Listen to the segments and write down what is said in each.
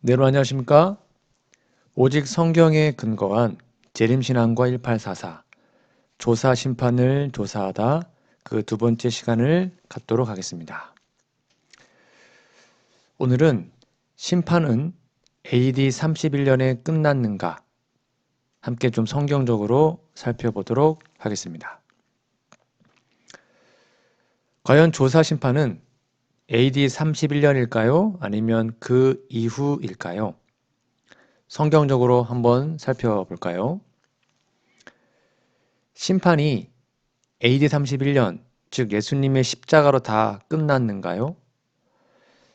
네, 여러분 안녕하십니까? 오직 성경에 근거한 재림신앙과 1844 조사 심판을 조사하다 그 두 번째 시간을 갖도록 하겠습니다. 오늘은 심판은 AD 31년에 끝났는가 함께 좀 성경적으로 살펴보도록 하겠습니다. 과연 조사 심판은 AD 31년일까요? 아니면 그 이후일까요? 성경적으로 한번 살펴볼까요? 심판이 AD 31년, 즉 예수님의 십자가로 다 끝났는가요?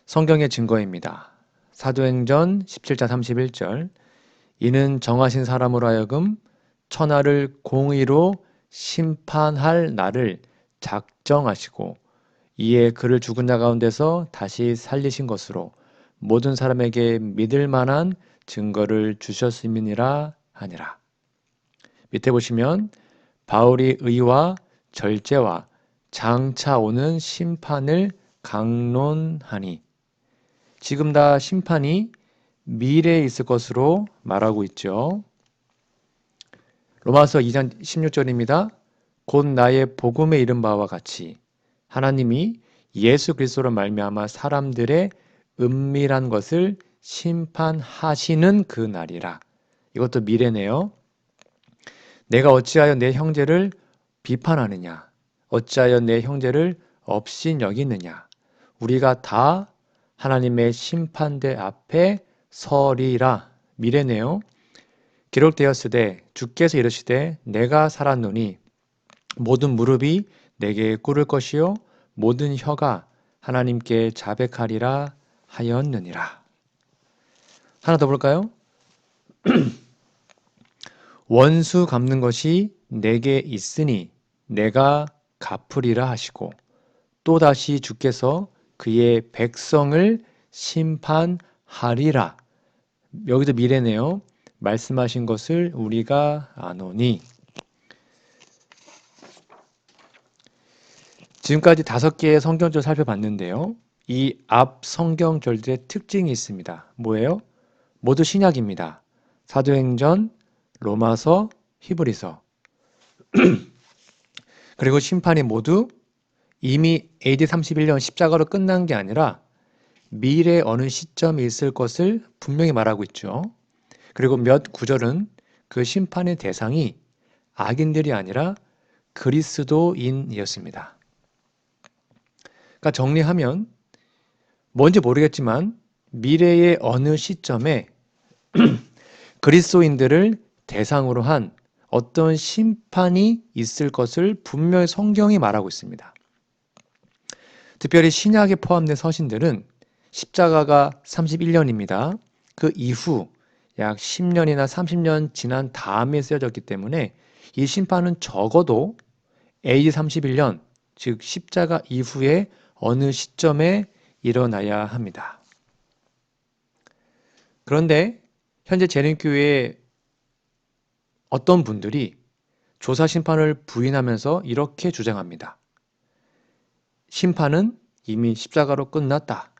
성경의 증거입니다. 사도행전 17장 31절 이는 정하신 사람으로 하여금 천하를 공의로 심판할 날을 작정하시고 이에 그를 죽은 자 가운데서 다시 살리신 것으로 모든 사람에게 믿을 만한 증거를 주셨음이니라 하니라. 밑에 보시면 바울이 의와 절제와 장차 오는 심판을 강론하니 지금 다 심판이 미래에 있을 것으로 말하고 있죠. 로마서 2장 16절입니다. 곧 나의 복음에 이른 바와 같이 하나님이 예수 그리스도로 말미암아 사람들의 은밀한 것을 심판하시는 그 날이라. 이것도 미래네요. 내가 어찌하여 내 형제를 비판하느냐? 어찌하여 내 형제를 업신여기느냐? 우리가 다 하나님의 심판대 앞에 서리라. 미래네요. 기록되었으되 주께서 이르시되 내가 살았노니 모든 무릎이 내게 꿇을 것이요 모든 혀가 하나님께 자백하리라 하였느니라. 하나 더 볼까요? 원수 갚는 것이 내게 있으니 내가 갚으리라 하시고 또다시 주께서 그의 백성을 심판하리라. 여기도 미래네요. 말씀하신 것을 우리가 아노니. 지금까지 5개의 성경절 살펴봤는데요. 이 앞 성경절들의 특징이 있습니다. 뭐예요? 모두 신약입니다. 사도행전, 로마서, 히브리서. 그리고 심판이 모두 이미 AD 31년 십자가로 끝난 게 아니라 미래 어느 시점에 있을 것을 분명히 말하고 있죠. 그리고 몇 구절은 그 심판의 대상이 악인들이 아니라 그리스도인이었습니다. 그러니까 정리하면 뭔지 모르겠지만 미래의 어느 시점에 그리스도인들을 대상으로 한 어떤 심판이 있을 것을 분명히 성경이 말하고 있습니다. 특별히 신약에 포함된 서신들은 십자가가 31년입니다. 그 이후 약 10년이나 30년 지난 다음에 쓰여졌기 때문에 이 심판은 적어도 AD 31년, 즉 십자가 이후에 어느 시점에 일어나야 합니다. 그런데 현재 재림교회에 어떤 분들이 조사 심판을 부인하면서 이렇게 주장합니다. 심판은 이미 십자가로 끝났다.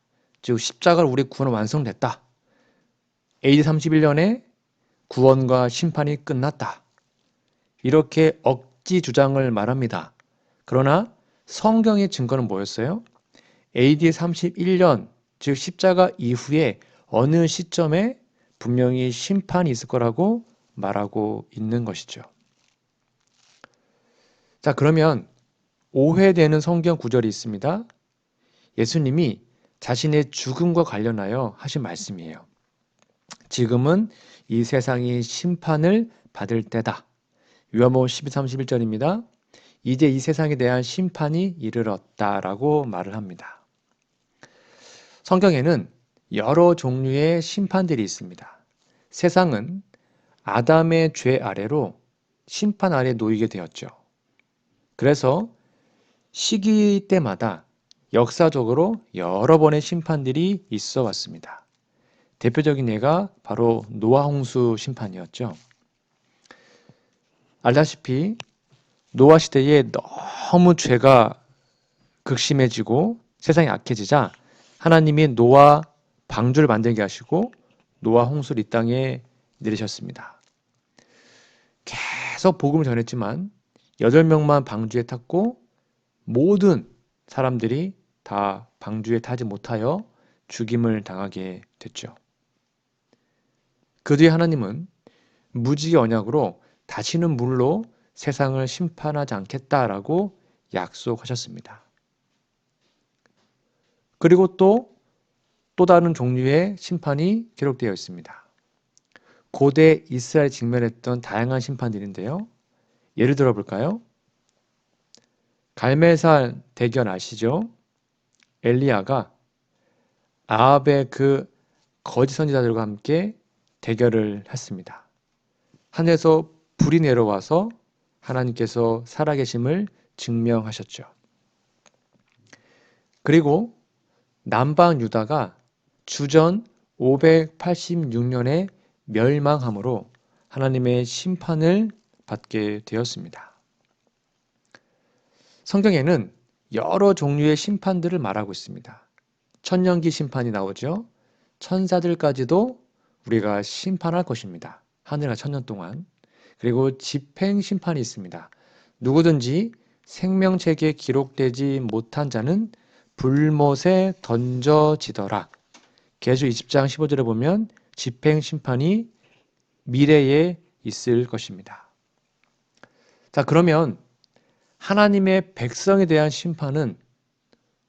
즉 십자가로 우리 구원은 완성됐다. AD 31년에 구원과 심판이 끝났다. 이렇게 억지 주장을 말합니다. 그러나 성경의 증거는 뭐였어요? AD 31년, 즉 십자가 이후에 어느 시점에 분명히 심판이 있을 거라고 말하고 있는 것이죠. 자, 그러면 오해되는 성경 구절이 있습니다. 예수님이 자신의 죽음과 관련하여 하신 말씀이에요. 지금은 이 세상이 심판을 받을 때다. 요한복음 12, 31절입니다. 이제 이 세상에 대한 심판이 이르렀다라고 말을 합니다. 성경에는 여러 종류의 심판들이 있습니다. 세상은 아담의 죄 아래로 심판 아래 놓이게 되었죠. 그래서 시기 때마다 역사적으로 여러 번의 심판들이 있어 왔습니다. 대표적인 예가 바로 노아 홍수 심판이었죠. 알다시피 노아 시대에 너무 죄가 극심해지고 세상이 악해지자 하나님이 노아 방주를 만들게 하시고 노아 홍수를 이 땅에 내리셨습니다. 계속 복음을 전했지만 8명만 방주에 탔고 모든 사람들이 다 방주에 타지 못하여 죽임을 당하게 됐죠. 그 뒤에 하나님은 무지개 언약으로 다시는 물로 세상을 심판하지 않겠다라고 약속하셨습니다. 그리고 또 다른 종류의 심판이 기록되어 있습니다. 고대 이스라엘이 직면했던 다양한 심판들인데요. 예를 들어 볼까요? 갈멜산 대견 아시죠? 엘리야가 아합의 그 거짓 선지자들과 함께 대결을 했습니다. 하늘에서 불이 내려와서 하나님께서 살아계심을 증명하셨죠. 그리고 남방 유다가 주전 586년에 멸망함으로 하나님의 심판을 받게 되었습니다. 성경에는 여러 종류의 심판들을 말하고 있습니다. 천년기 심판이 나오죠. 천사들까지도 우리가 심판할 것입니다. 하늘과 천년 동안. 그리고 집행 심판이 있습니다. 누구든지 생명책에 기록되지 못한 자는 불못에 던져지더라. 계시록 20장 15절에 보면 집행 심판이 미래에 있을 것입니다. 자, 그러면 하나님의 백성에 대한 심판은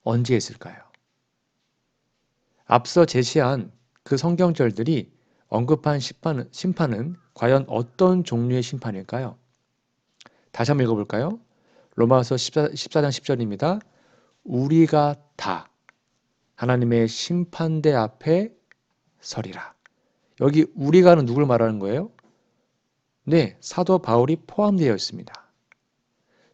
언제 있을까요? 앞서 제시한 그 성경절들이 언급한 심판은 과연 어떤 종류의 심판일까요? 다시 한번 읽어볼까요? 로마서 14장 10절입니다. 우리가 다 하나님의 심판대 앞에 서리라. 여기 우리가는 누굴 말하는 거예요? 네, 사도 바울이 포함되어 있습니다.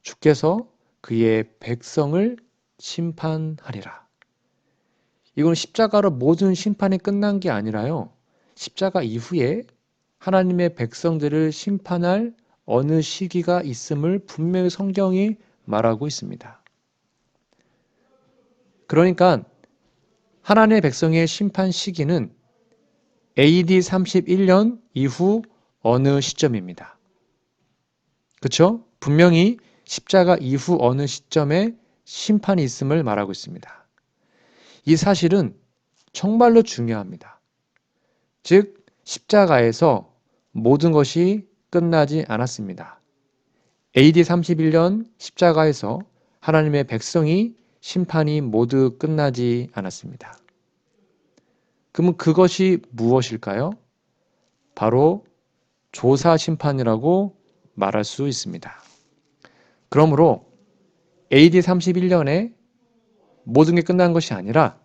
주께서 그의 백성을 심판하리라. 이건 십자가로 모든 심판이 끝난 게 아니라요. 십자가 이후에 하나님의 백성들을 심판할 어느 시기가 있음을 분명히 성경이 말하고 있습니다. 그러니까 하나님의 백성의 심판 시기는 AD 31년 이후 어느 시점입니다. 그렇죠? 분명히 십자가 이후 어느 시점에 심판이 있음을 말하고 있습니다. 이 사실은 정말로 중요합니다. 즉 십자가에서 모든 것이 끝나지 않았습니다. AD 31년 십자가에서 하나님의 백성이 심판이 모두 끝나지 않았습니다. 그러면 그것이 무엇일까요? 바로 조사 심판이라고 말할 수 있습니다. 그러므로 AD 31년에 모든 게 끝난 것이 아니라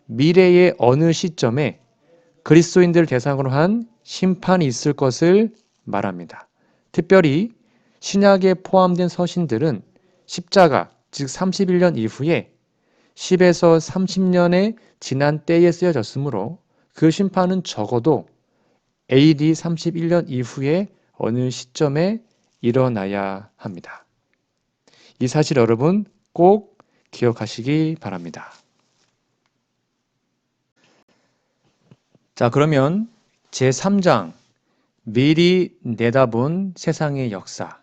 미래의 어느 시점에 그리스도인들을 대상으로 한 심판이 있을 것을 말합니다. 특별히 신약에 포함된 서신들은 십자가, 즉 31년 이후에 10에서 30년의 지난 때에 쓰여졌으므로 그 심판은 적어도 AD 31년 이후에 어느 시점에 일어나야 합니다. 이 사실 여러분 꼭 기억하시기 바랍니다. 자, 그러면 제3장 미리 내다본 세상의 역사.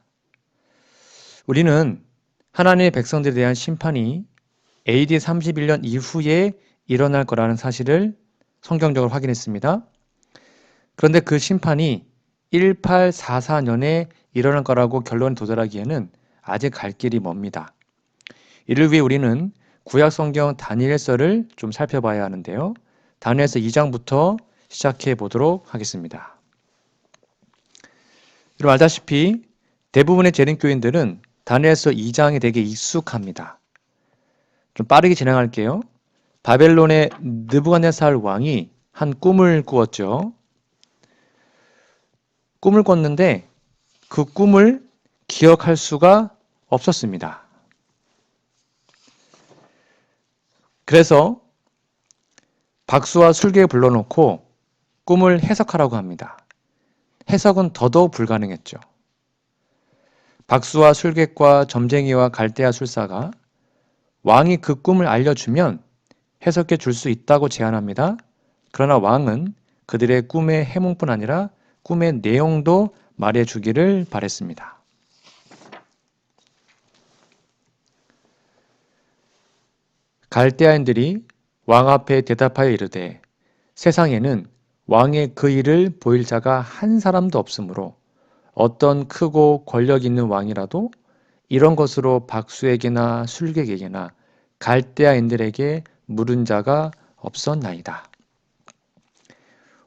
우리는 하나님의 백성들에 대한 심판이 AD 31년 이후에 일어날 거라는 사실을 성경적으로 확인했습니다. 그런데 그 심판이 1844년에 일어날 거라고 결론에 도달하기에는 아직 갈 길이 멉니다. 이를 위해 우리는 구약 성경 다니엘서를 좀 살펴봐야 하는데요. 다니엘서 2장부터 시작해 보도록 하겠습니다. 여러분 알다시피 대부분의 재림교인들은 다니엘서 2장에 되게 익숙합니다. 좀 빠르게 진행할게요. 바벨론의 느부갓네살 왕이 한 꿈을 꾸었죠. 꿈을 꿨는데 그 꿈을 기억할 수가 없었습니다. 그래서 박수와 술객을 불러놓고 꿈을 해석하라고 합니다. 해석은 더더욱 불가능했죠. 박수와 술객과 점쟁이와 갈대아 술사가 왕이 그 꿈을 알려주면 해석해 줄 수 있다고 제안합니다. 그러나 왕은 그들의 꿈의 해몽뿐 아니라 꿈의 내용도 말해주기를 바랬습니다. 갈대아인들이 왕 앞에 대답하여 이르되 세상에는 왕의 그 일을 보일 자가 한 사람도 없으므로 어떤 크고 권력 있는 왕이라도 이런 것으로 박수에게나 술객에게나 갈대아인들에게 물은 자가 없었나이다.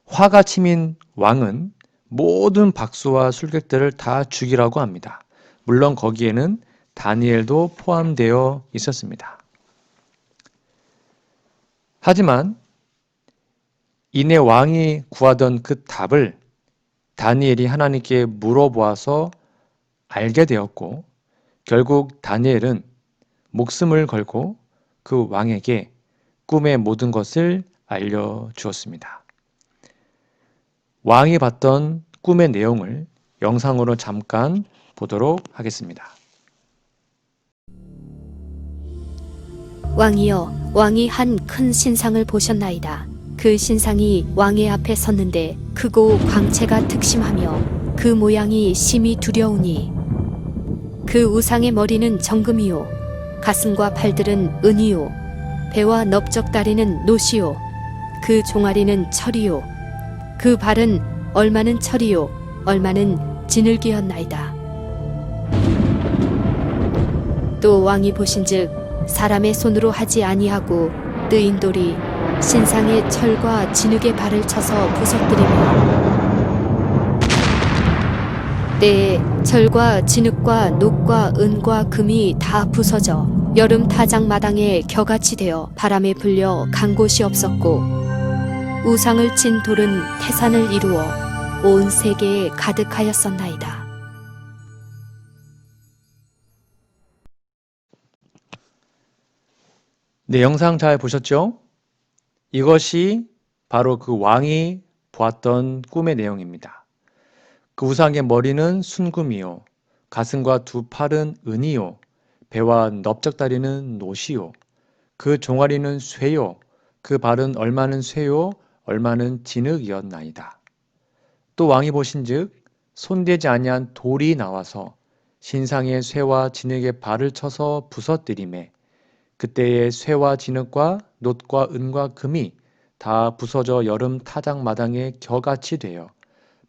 화가 치민 왕은 모든 박수와 술객들을 다 죽이라고 합니다. 물론 거기에는 다니엘도 포함되어 있었습니다. 하지만 이내 왕이 구하던 그 답을 다니엘이 하나님께 물어보아서 알게 되었고 결국 다니엘은 목숨을 걸고 그 왕에게 꿈의 모든 것을 알려주었습니다. 왕이 봤던 꿈의 내용을 영상으로 잠깐 보도록 하겠습니다. 왕이여, 왕이 한 큰 신상을 보셨나이다. 그 신상이 왕의 앞에 섰는데 크고 광채가 특심하며 그 모양이 심히 두려우니 그 우상의 머리는 정금이요 가슴과 팔들은 은이요 배와 넓적다리는 노시요 그 종아리는 철이요 그 발은 얼마는 철이요 얼마는 진흙이었나이다. 또 왕이 보신즉 사람의 손으로 하지 아니하고 뜨인 돌이 신상의 철과 진흙의 발을 쳐서 부서뜨리며 때에 철과 진흙과 녹과 은과 금이 다 부서져 여름 타작 마당에 겨같이 되어 바람에 불려 간 곳이 없었고 우상을 친 돌은 태산을 이루어 온 세계에 가득하였었나이다. 네, 영상 잘 보셨죠? 이것이 바로 그 왕이 보았던 꿈의 내용입니다. 그 우상의 머리는 순금이요, 가슴과 두 팔은 은이요, 배와 넓적다리는 노시요, 그 종아리는 쇠요, 그 발은 얼마는 쇠요, 얼마는 진흙이었나이다. 또 왕이 보신즉 손대지 아니한 돌이 나와서 신상의 쇠와 진흙의 발을 쳐서 부서뜨리매 그때의 쇠와 진흙과 놋과 은과 금이 다 부서져 여름 타작 마당에 겨같이 되어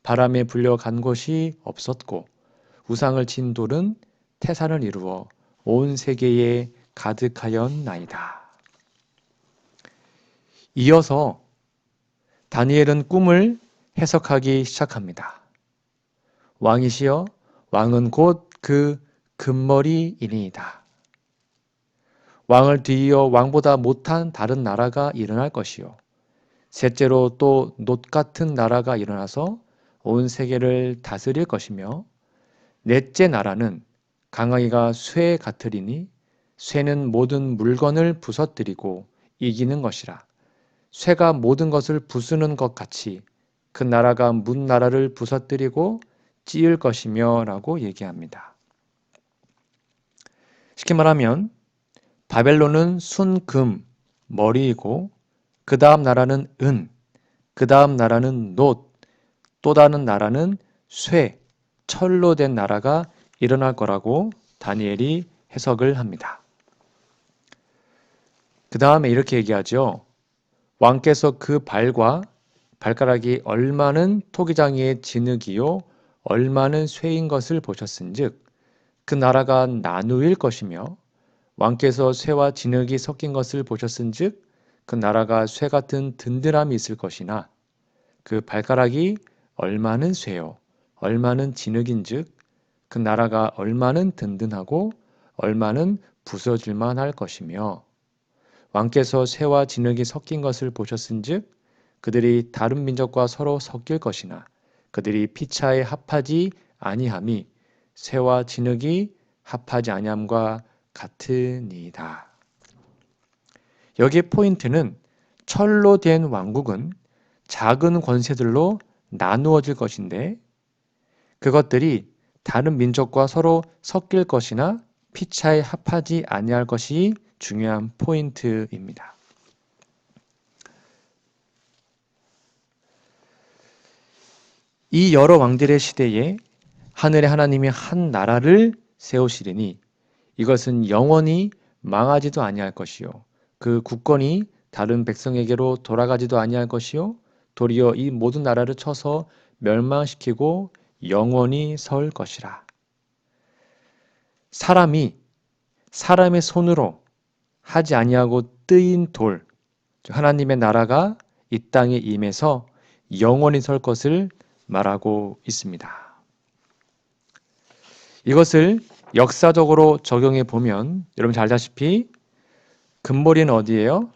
바람에 불려 간 곳이 없었고 우상을 친 돌은 태산을 이루어 온 세계에 가득하였나이다. 이어서 다니엘은 꿈을 해석하기 시작합니다. 왕이시여 왕은 곧 그 금머리이니이다. 왕을 뒤이어 왕보다 못한 다른 나라가 일어날 것이요. 셋째로 또 놋 같은 나라가 일어나서 온 세계를 다스릴 것이며 넷째 나라는 강하기가 쇠 같으리니 쇠는 모든 물건을 부서뜨리고 이기는 것이라. 쇠가 모든 것을 부수는 것 같이 그 나라가 문 나라를 부서뜨리고 찌을 것이며 라고 얘기합니다. 쉽게 말하면 바벨론은 순금, 머리이고 그 다음 나라는 은, 그 다음 나라는 놋, 또 다른 나라는 쇠, 철로 된 나라가 일어날 거라고 다니엘이 해석을 합니다. 그 다음에 이렇게 얘기하죠. 왕께서 그 발과 발가락이 얼마는 토기장이의 진흙이요 얼마는 쇠인 것을 보셨은즉 그 나라가 나누일 것이며 왕께서 쇠와 진흙이 섞인 것을 보셨은즉 그 나라가 쇠 같은 든든함이 있을 것이나 그 발가락이 얼마는 쇠요 얼마는 진흙인즉 그 나라가 얼마는 든든하고 얼마는 부서질만 할 것이며 왕께서 쇠와 진흙이 섞인 것을 보셨은즉 그들이 다른 민족과 서로 섞일 것이나 그들이 피차에 합하지 아니함이 쇠와 진흙이 합하지 아니함과 같으니이다. 여기의 포인트는 철로 된 왕국은 작은 권세들로 나누어질 것인데 그것들이 다른 민족과 서로 섞일 것이나 피차에 합하지 아니할 것이 중요한 포인트입니다. 이 여러 왕들의 시대에 하늘의 하나님이 한 나라를 세우시리니 이것은 영원히 망하지도 아니할 것이요 그 국권이 다른 백성에게로 돌아가지도 아니할 것이요 도리어 이 모든 나라를 쳐서 멸망시키고 영원히 설 것이라. 사람이 사람의 손으로 하지 아니하고 뜨인 돌, 즉 하나님의 나라가 이 땅에 임해서 영원히 설 것을 말하고 있습니다. 이것을 역사적으로 적용해 보면 여러분 잘 아시다시피 금보리는 어디예요?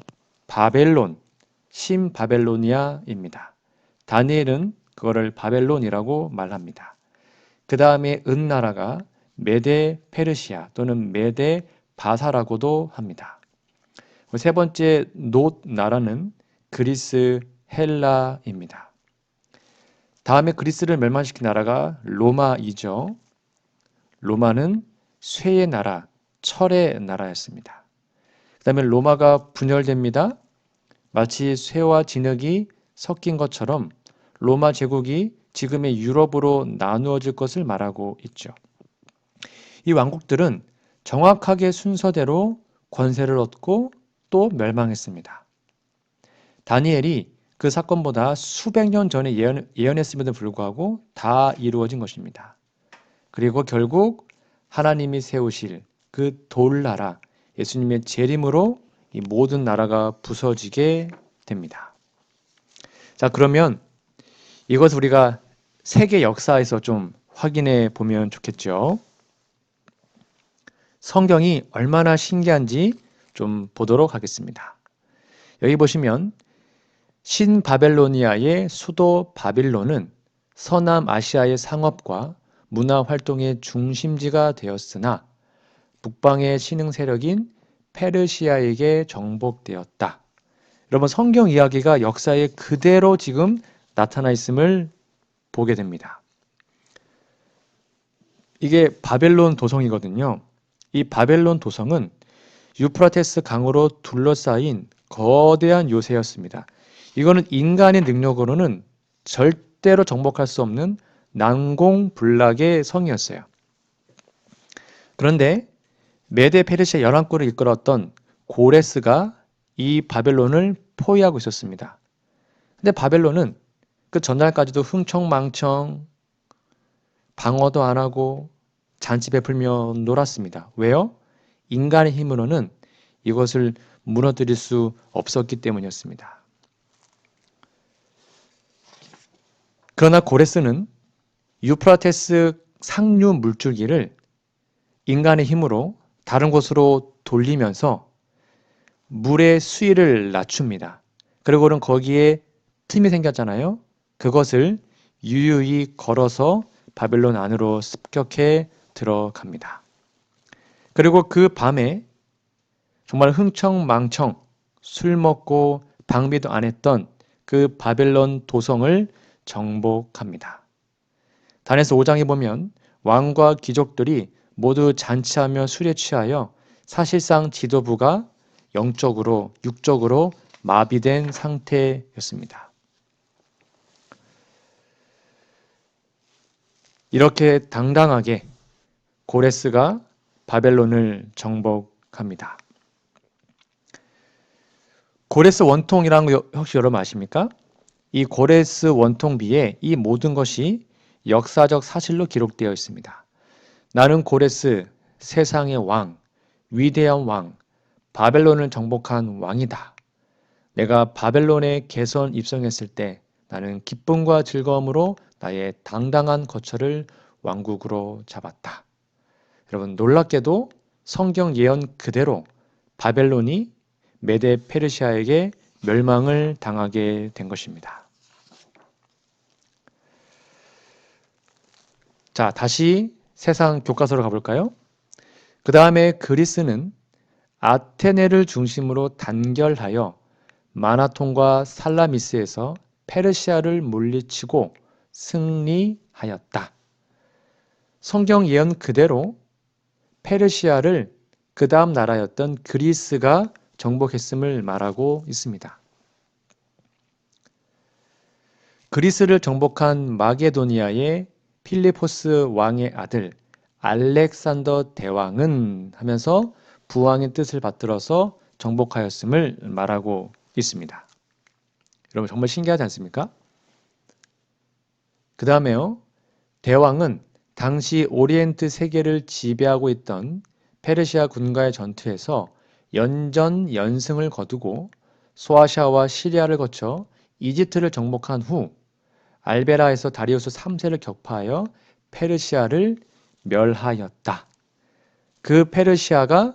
바벨론, 신바벨로니아입니다. 다니엘은 그거를 바벨론이라고 말합니다. 그 다음에 은나라가 메데 페르시아 또는 메데 바사라고도 합니다. 세 번째 놋 나라는 그리스 헬라입니다. 다음에 그리스를 멸망시킨 나라가 로마이죠. 로마는 쇠의 나라, 철의 나라였습니다. 그 다음에 로마가 분열됩니다. 마치 쇠와 진흙이 섞인 것처럼 로마 제국이 지금의 유럽으로 나누어질 것을 말하고 있죠. 이 왕국들은 정확하게 순서대로 권세를 얻고 또 멸망했습니다. 다니엘이 그 사건보다 수백 년 전에 예언했음에도 불구하고 다 이루어진 것입니다. 그리고 결국 하나님이 세우실 그 돌나라, 예수님의 재림으로 이 모든 나라가 부서지게 됩니다. 자, 그러면 이것을 우리가 세계 역사에서 좀 확인해 보면 좋겠죠. 성경이 얼마나 신기한지 좀 보도록 하겠습니다. 여기 보시면 신바벨로니아의 수도 바빌론은 서남아시아의 상업과 문화 활동의 중심지가 되었으나 북방의 신흥 세력인 페르시아에게 정복되었다. 여러분 성경 이야기가 역사에 그대로 지금 나타나 있음을 보게 됩니다. 이게 바벨론 도성이거든요. 이 바벨론 도성은 유프라테스 강으로 둘러싸인 거대한 요새였습니다. 이거는 인간의 능력으로는 절대로 정복할 수 없는 난공불락의 성이었어요. 그런데 메데 페르시아 열왕권을 이끌었던 고레스가 이 바벨론을 포위하고 있었습니다. 근데 바벨론은 그 전날까지도 흥청망청 방어도 안 하고 잔치 베풀며 놀았습니다. 왜요? 인간의 힘으로는 이것을 무너뜨릴 수 없었기 때문이었습니다. 그러나 고레스는 유프라테스 상류 물줄기를 인간의 힘으로 다른 곳으로 돌리면서 물의 수위를 낮춥니다. 그리고는 거기에 틈이 생겼잖아요. 그것을 유유히 걸어서 바벨론 안으로 습격해 들어갑니다. 그리고 그 밤에 정말 흥청망청 술 먹고 방비도 안 했던 그 바벨론 도성을 정복합니다. 다니엘서 5장에 보면 왕과 귀족들이 모두 잔치하며 술에 취하여 사실상 지도부가 영적으로 육적으로 마비된 상태였습니다. 이렇게 당당하게 고레스가 바벨론을 정복합니다. 고레스 원통이라는 거 혹시 여러분 아십니까? 이 고레스 원통비에 이 모든 것이 역사적 사실로 기록되어 있습니다. 나는 고레스, 세상의 왕, 위대한 왕, 바벨론을 정복한 왕이다. 내가 바벨론에 개선 입성했을 때 나는 기쁨과 즐거움으로 나의 당당한 거처를 왕국으로 잡았다. 여러분 놀랍게도 성경 예언 그대로 바벨론이 메데 페르시아에게 멸망을 당하게 된 것입니다. 자, 다시 세상 교과서로 가볼까요? 그 다음에 그리스는 아테네를 중심으로 단결하여 마나톤과 살라미스에서 페르시아를 물리치고 승리하였다. 성경 예언 그대로 페르시아를 그 다음 나라였던 그리스가 정복했음을 말하고 있습니다. 그리스를 정복한 마게도니아의 필리포스 왕의 아들 알렉산더 대왕은 하면서 부왕의 뜻을 받들어서 정복하였음을 말하고 있습니다. 여러분 정말 신기하지 않습니까? 그 다음에요. 대왕은 당시 오리엔트 세계를 지배하고 있던 페르시아 군과의 전투에서 연전연승을 거두고 소아시아와 시리아를 거쳐 이집트를 정복한 후 알베라에서 다리우스 3세를 격파하여 페르시아를 멸하였다. 그 페르시아가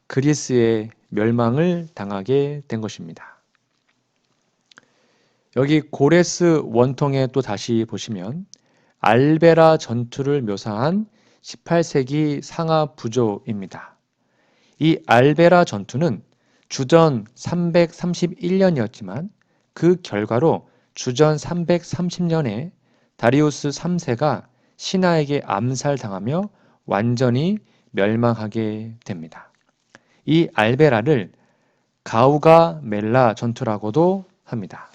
그리스의 멸망을 당하게 된 것입니다. 여기 고레스 원통에 또 다시 보시면 알베라 전투를 묘사한 18세기 상하 부조입니다. 이 알베라 전투는 주전 331년이었지만 그 결과로 주전 330년에 다리우스 3세가 신하에게 암살당하며 완전히 멸망하게 됩니다. 이 알베라를 가우가 멜라 전투라고도 합니다.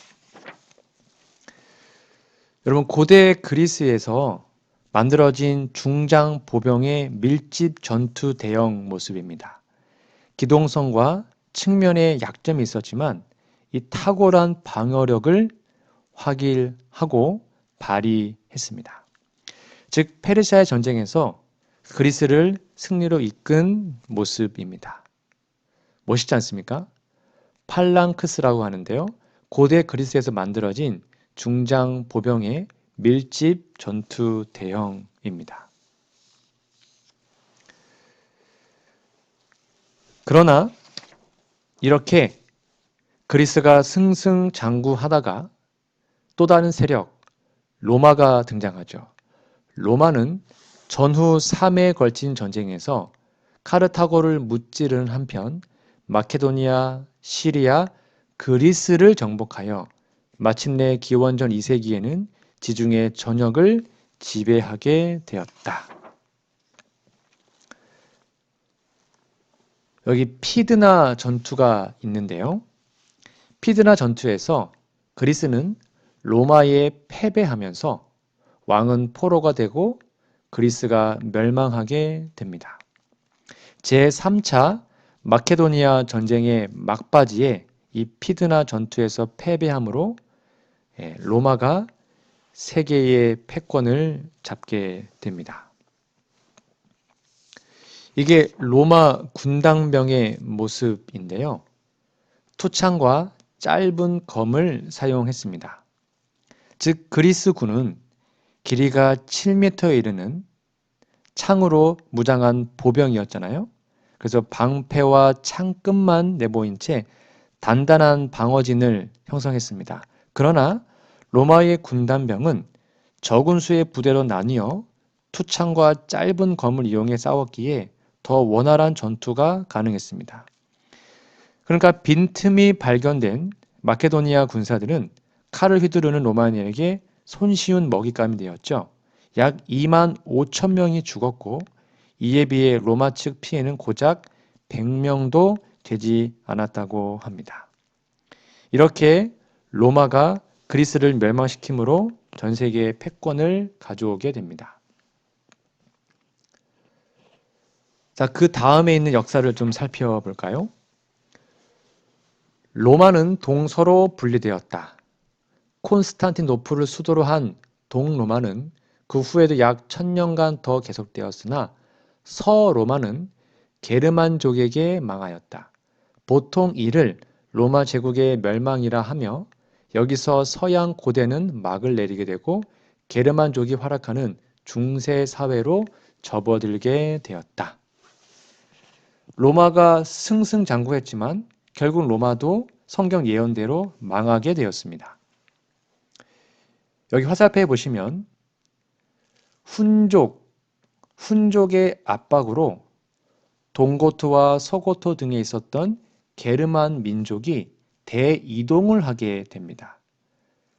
여러분 고대 그리스에서 만들어진 중장 보병의 밀집 전투 대형 모습입니다. 기동성과 측면에 약점이 있었지만 이 탁월한 방어력을 확일하고 발휘했습니다. 즉 페르시아의 전쟁에서 그리스를 승리로 이끈 모습입니다. 멋있지 않습니까? 팔랑크스라고 하는데요. 고대 그리스에서 만들어진 중장 보병의 밀집 전투 대형입니다. 그러나 이렇게 그리스가 승승장구하다가 또 다른 세력 로마가 등장하죠. 로마는 전후 3회에 걸친 전쟁에서 카르타고를 무찌르는 한편 마케도니아, 시리아, 그리스를 정복하여 마침내 기원전 2세기에는 지중해 전역을 지배하게 되었다. 여기 피드나 전투가 있는데요. 피드나 전투에서 그리스는 로마에 패배하면서 왕은 포로가 되고 그리스가 멸망하게 됩니다. 제3차 마케도니아 전쟁의 막바지에 이 피드나 전투에서 패배함으로 로마가 세계의 패권을 잡게 됩니다. 이게 로마 군당병의 모습인데요. 투창과 짧은 검을 사용했습니다. 즉 그리스군은 길이가 7m에 이르는 창으로 무장한 보병이었잖아요. 그래서 방패와 창끝만 내보인 채 단단한 방어진을 형성했습니다. 그러나 로마의 군단병은 적은 수의 부대로 나뉘어 투창과 짧은 검을 이용해 싸웠기에 더 원활한 전투가 가능했습니다. 그러니까 빈틈이 발견된 마케도니아 군사들은 칼을 휘두르는 로마인에게 손쉬운 먹잇감이 되었죠. 약 2만 5천 명이 죽었고 이에 비해 로마 측 피해는 고작 100명도 되지 않았다고 합니다. 이렇게 로마가 그리스를 멸망시킴으로 전 세계의 패권을 가져오게 됩니다. 자, 그 다음에 있는 역사를 좀 살펴볼까요? 로마는 동서로 분리되었다. 콘스탄티노플을 수도로 한 동로마는 그 후에도 약 1000년간 더 계속되었으나 서로마는 게르만족에게 망하였다. 보통 이를 로마 제국의 멸망이라 하며 여기서 서양 고대는 막을 내리게 되고 게르만족이 활약하는 중세 사회로 접어들게 되었다. 로마가 승승장구했지만 결국 로마도 성경 예언대로 망하게 되었습니다. 여기 화살표에 보시면 훈족의 압박으로 동고토와 서고토 등에 있었던 게르만 민족이 대이동을 하게 됩니다.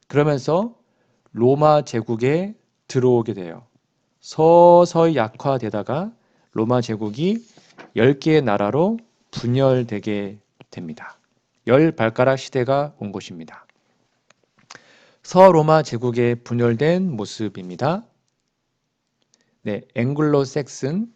그러면서 로마 제국에 들어오게 돼요. 서서히 약화되다가 로마 제국이 10개의 나라로 분열되게 됩니다. 10발가락 시대가 온 것입니다. 서로마 제국의 분열된 모습입니다. 네, 앵글로 색슨,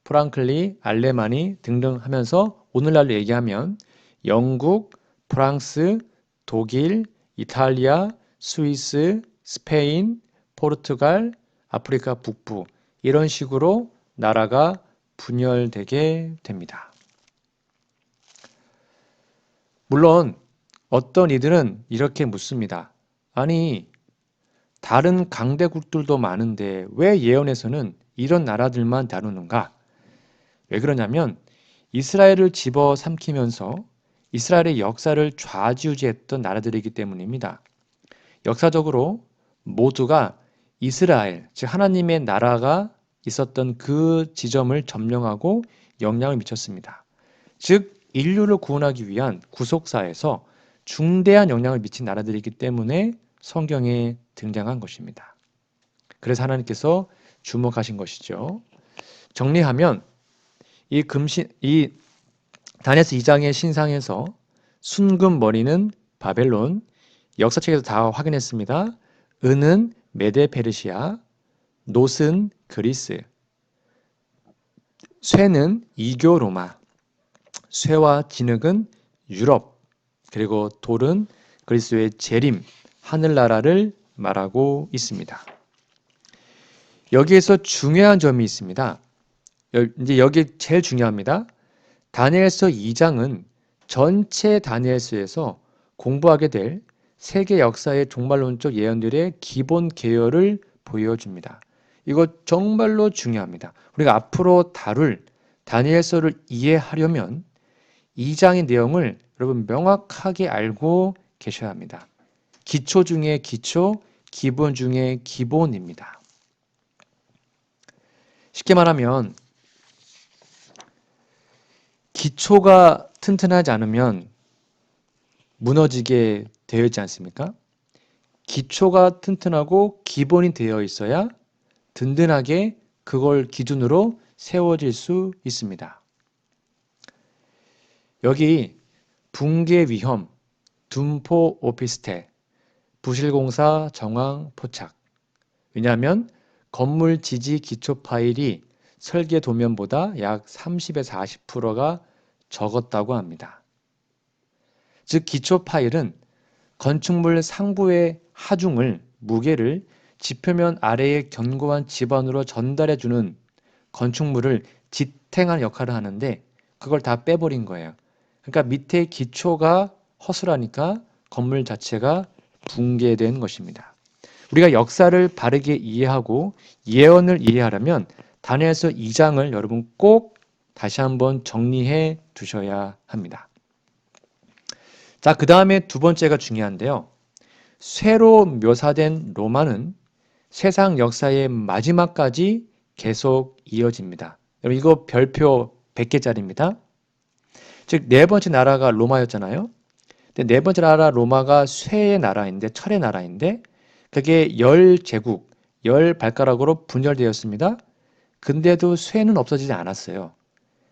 프랑클리, 알레마니 등등 하면서 오늘날로 얘기하면 영국, 프랑스, 독일, 이탈리아, 스위스, 스페인, 포르투갈, 아프리카 북부 이런 식으로 나라가 분열되게 됩니다. 물론 어떤 이들은 이렇게 묻습니다. 아니, 다른 강대국들도 많은데 왜 예언에서는 이런 나라들만 다루는가? 왜 그러냐면 이스라엘을 집어삼키면서 이스라엘의 역사를 좌지우지했던 나라들이기 때문입니다. 역사적으로 모두가 이스라엘, 즉 하나님의 나라가 있었던 그 지점을 점령하고 영향을 미쳤습니다. 즉 인류를 구원하기 위한 구속사에서 중대한 영향을 미친 나라들이기 때문에 성경에 등장한 것입니다. 그래서 하나님께서 주목하신 것이죠. 정리하면 이 다니엘서 2장의 신상에서 순금 머리는 바벨론, 역사책에서 다 확인했습니다. 은은 메데 페르시아, 놋은 그리스, 쇠는 이교 로마, 쇠와 진흙은 유럽, 그리고 돌은 그리스의 재림, 하늘나라를 말하고 있습니다. 여기에서 중요한 점이 있습니다. 이제 여기 제일 중요합니다. 다니엘서 2장은 전체 다니엘서에서 공부하게 될 세계 역사의 종말론적 예언들의 기본 계열을 보여줍니다. 이거 정말로 중요합니다. 우리가 앞으로 다룰 다니엘서를 이해하려면 2장의 내용을 여러분 명확하게 알고 계셔야 합니다. 기초 중에 기초, 기본 중에 기본입니다. 쉽게 말하면 기초가 튼튼하지 않으면 무너지게 되어 있지 않습니까? 기초가 튼튼하고 기본이 되어 있어야 든든하게 그걸 기준으로 세워질 수 있습니다. 여기 붕괴 위험, 둔포 오피스텔, 부실공사 정황 포착. 왜냐하면 건물 지지 기초 파일이 설계 도면보다 약 30에서 40%가 적었다고 합니다. 즉 기초 파일은 건축물 상부의 하중을, 무게를 지표면 아래의 견고한 지반으로 전달해주는 건축물을 지탱하는 역할을 하는데 그걸 다 빼버린 거예요. 그러니까 밑에 기초가 허술하니까 건물 자체가 붕괴된 것입니다. 우리가 역사를 바르게 이해하고 예언을 이해하려면 다니엘서 2장을 여러분 꼭 다시 한번 정리해 두셔야 합니다. 자, 그 다음에 두 번째가 중요한데요. 쇠로 묘사된 로마는 세상 역사의 마지막까지 계속 이어집니다. 여러분 이거 별표 100개짜리입니다. 즉 네 번째 나라가 로마였잖아요. 근데 네 번째 나라 로마가 쇠의 나라인데 철의 나라인데 그게 10제국, 10발가락으로 분열되었습니다. 근데도 쇠는 없어지지 않았어요.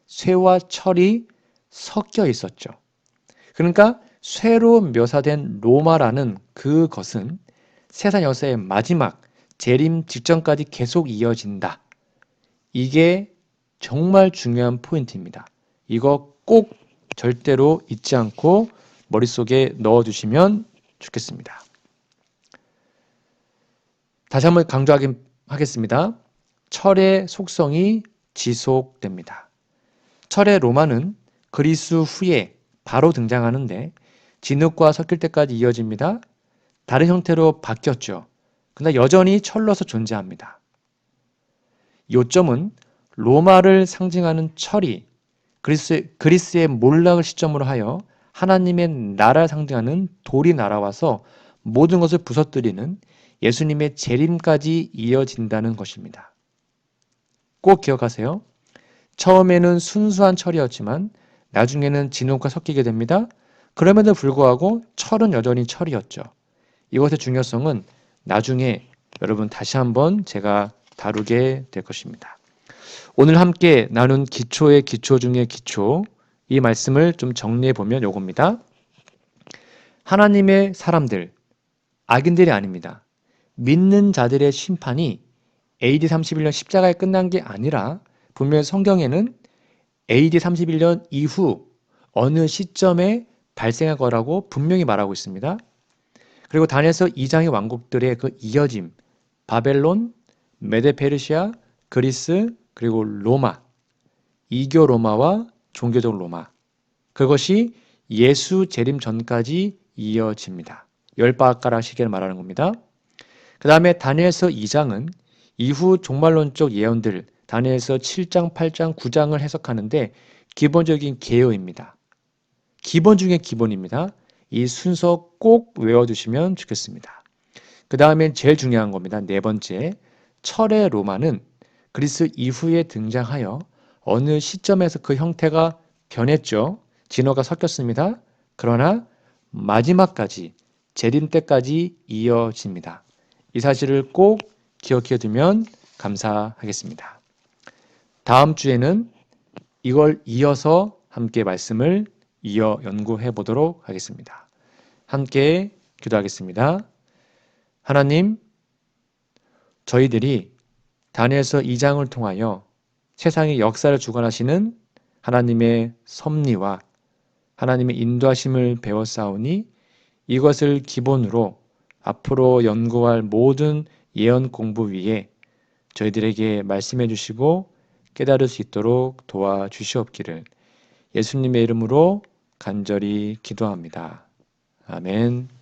쇠와 철이 섞여 있었죠. 그러니까 쇠로 묘사된 로마라는 그것은 세상 역사의 마지막 재림 직전까지 계속 이어진다. 이게 정말 중요한 포인트입니다. 이거 꼭 절대로 잊지 않고 머릿속에 넣어두시면 좋겠습니다. 다시 한번 강조하겠습니다. 철의 속성이 지속됩니다. 철의 로마는 그리스 후에 바로 등장하는데 진흙과 섞일 때까지 이어집니다. 다른 형태로 바뀌었죠. 그러나 여전히 철로서 존재합니다. 요점은 로마를 상징하는 철이 그리스의 몰락을 시점으로 하여 하나님의 나라를 상징하는 돌이 날아와서 모든 것을 부서뜨리는 예수님의 재림까지 이어진다는 것입니다. 꼭 기억하세요. 처음에는 순수한 철이었지만 나중에는 진흙과 섞이게 됩니다. 그럼에도 불구하고 철은 여전히 철이었죠. 이것의 중요성은 나중에 여러분 다시 한번 제가 다루게 될 것입니다. 오늘 함께 나눈 기초의 기초 중의 기초, 이 말씀을 좀 정리해 보면 요겁니다. 하나님의 사람들, 악인들이 아닙니다. 믿는 자들의 심판이 AD 31년 십자가에 끝난 게 아니라 분명히 성경에는 AD 31년 이후 어느 시점에 발생할 거라고 분명히 말하고 있습니다. 그리고 다니엘서 2장의 왕국들의 그 이어짐, 바벨론, 메데페르시아, 그리스, 그리고 로마, 이교 로마와 종교적 로마, 그것이 예수 재림 전까지 이어집니다. 열바가락 시기를 말하는 겁니다. 그 다음에 다니엘서 2장은 이후 종말론적 예언들, 다니엘서 7장, 8장, 9장을 해석하는데 기본적인 개요입니다. 기본 중에 기본입니다. 이 순서 꼭 외워두시면 좋겠습니다. 그 다음에 제일 중요한 겁니다. 네 번째, 철의 로마는 그리스 이후에 등장하여 어느 시점에서 그 형태가 변했죠. 진화가 섞였습니다. 그러나 마지막까지 재림 때까지 이어집니다. 이 사실을 꼭 기억해 두면 감사하겠습니다. 다음 주에는 이걸 이어서 함께 말씀을 이어 연구해 보도록 하겠습니다. 함께 기도하겠습니다. 하나님, 저희들이 다니엘서 2장을 통하여 세상의 역사를 주관하시는 하나님의 섭리와 하나님의 인도하심을 배웠사오니 이것을 기본으로 앞으로 연구할 모든 예언 공부 위에 저희들에게 말씀해 주시고 깨달을 수 있도록 도와주시옵기를 예수님의 이름으로 간절히 기도합니다. 아멘.